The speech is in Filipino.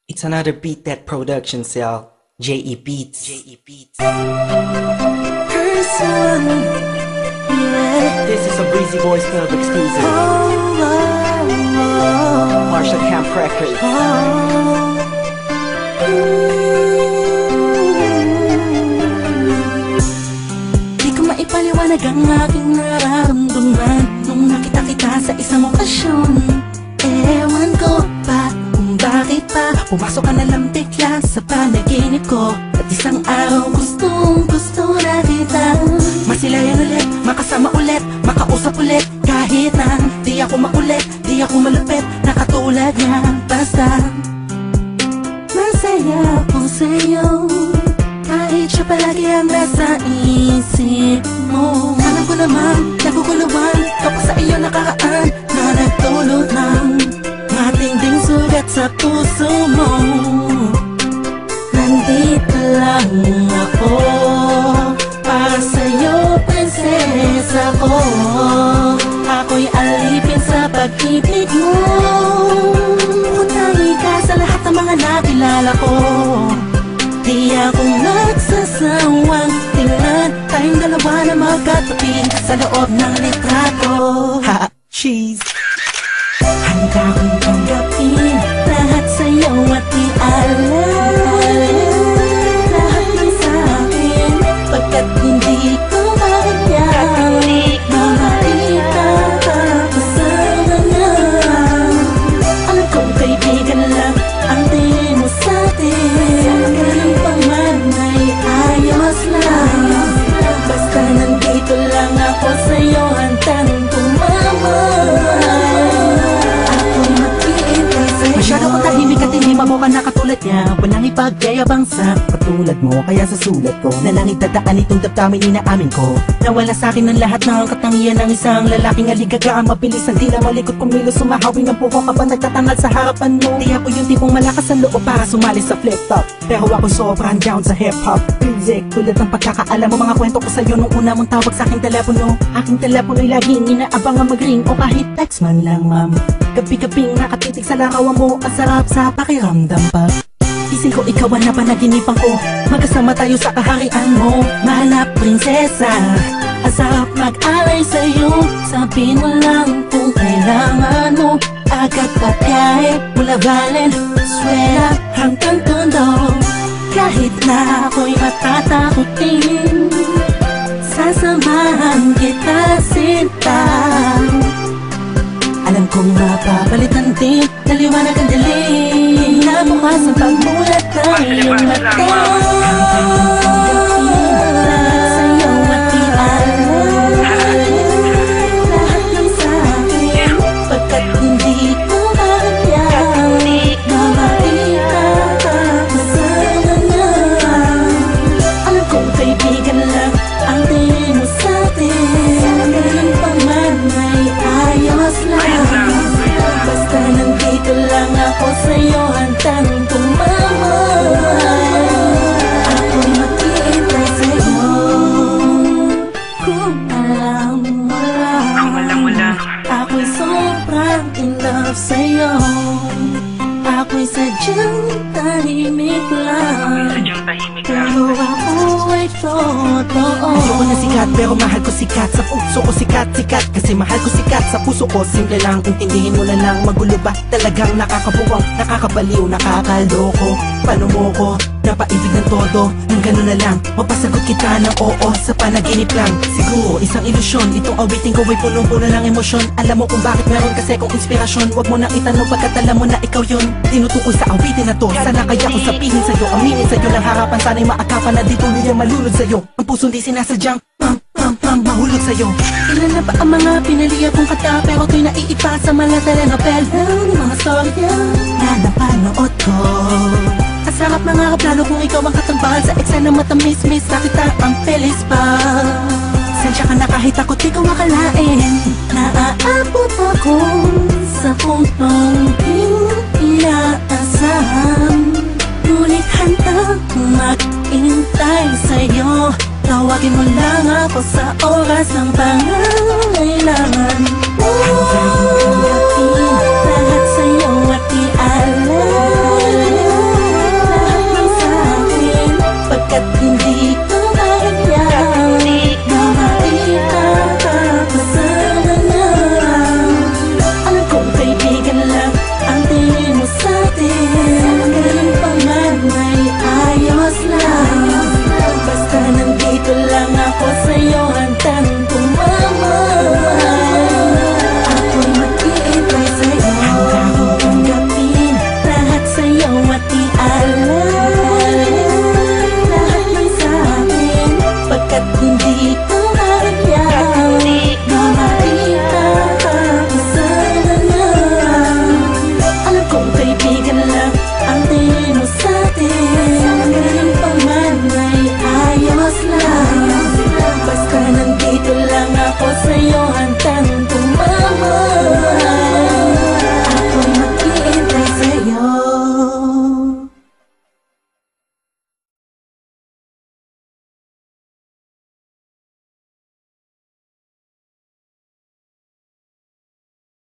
It's another Beat That production cell. J.E. Beats. J.E. Beats. Person, yeah. This is a Breezy Boys Club exclusive. Marshall Camp Records. Di ko maipaliwanag ang aking nararamdaman nung nakita kita sa isang okasyon. Ewan ko ba kung bakit pa pumasok ka na lang bigla sa panaginip ko. At isang araw gustong gusto na kita masilayan ulit, makasama ulit, makausap ulit. Kahit na di ako makulit, di ako malupit na katulad niya. Basta masaya ako sa'yo, kahit siya palagi ang nasa isip mo. Alam ko naman, naguguluhan kapag sa iyo nakaraan na nagdulot ng matinding sugat sa puso mo. Nandito lang ako para sa'yo, prinsesa ko. Ako'y alipin sa pag-ibig mo. Utangi ka sa lahat ng mga nakilala ko. Di ako nagsasawang tingnan tayong dalawa na magkatabi sa loob ng litrato. Ha! Cheese! Handa kong tanggapin lahat sa'yo at i-alala lahat ng sa'kin, pagkat hindi ko kaya makita ako sa kanya. Alam kong kaibigan lang ang tingin mo sa'tin, ganun pa man ay ayos lang. Basta nandito lang ako sa'yo, handang tumama. Masyado kong tahimik at hindi mabuka na katulad niya. Walang ipagyayabang sa katulad mo, kaya sa sulat ko na lang itadaan itong damdamin inaamin ko. Nawala sa akin ang lahat ng katangian ng isang lalaking aligaga, mabilis ang tila malikot kumilos, sumahawing ang buko ka ba nagtatangal sa harapan mo. Di ako yung tipong malakas ang loob para sumali sa flip-top, pero ako sobrang down sa hip-hop music. Tulad ng pagkakaalam mo, mga kwento ko sa'yo nung una mong tawag sa aking telepono. Aking telepono'y laging inaabang ang mag-ring o kahit text man lang, ma'am. Gabi-gabing nakatitig sa larawan mo, ang sarap sa pakiramdam pa. Ising ko ikaw ang napanaginipan ko, magkasama tayo sa kaharian mo. Mahal na prinsesa, ang sarap mag-alay sa'yo. Sabihin mo lang kung kailangan mo, agad pabiyahe mula Valenzuela hanggang Tondo. Kahit na ako'y matatakutin, sasamahan kita sinta. Alam kong mapapalitan din, naliwanag ang dilim na bukas ang pagmulat ng iyong mata. Sa'yo at i-alala lahat ng sa'kin, pagkat hindi ko kaya na makita ako sa kanya. Alam kong kaibigan lang ang tingin mo sa'tin, ganun pa man ay ayos lang. Basta nandito lang ako sa'yo, handang tumama. Ako'y mag-iintay sa'yo. Kung alam mo lang, ako'y sobrang in love sa'yo. Ako'y sadyang tahimik lang, pero ako ay totoo. Ayoko na sikat pero mahal ko sikat. Sa puso ko sikat, sikat kasi mahal ko sikat. Sa puso ko simple lang, intindihin mo na lang. Magulo ba? Talagang nakakabuwang, nakakabaliw, nakakaloko. Paano mo ko napaibig ng todo? Nang gano'n na lang, mapasagot kita ng oo sa panaginip lang. Siguro isang ilusyon, itong awitin ko ay punong-puno ng emosyon. Alam mo kung bakit meron kasi kong inspirasyon. Huwag mo nang itanong pagkat alam mo na ikaw yun. Tinutukoy sa awitin na to, sana kaya ko sabihin sa'yo, aminin sa'yo ng harapan. Sana'y maakapan na dito niya malulod sa'yo. Ang puso di sinasadyang mahulog sa'yo. Ilan na ba ang mga pinaliya kong kata, pero to'y naiipa sa mga telenovela, mga storya na napanood ko. Ang sarap mga kaplano kung ikaw ang katambahan sa eksena matamis-mis, nakita ang felis pa. Sensya ka na kahit ako di ko akalain, naaabot ako sa puntong inaasahan. Ngunit handang mag-intay sa'yo, tawagin mo lang ako sa oras ng pangangailangan. Handang tanggapin lahat sa'yo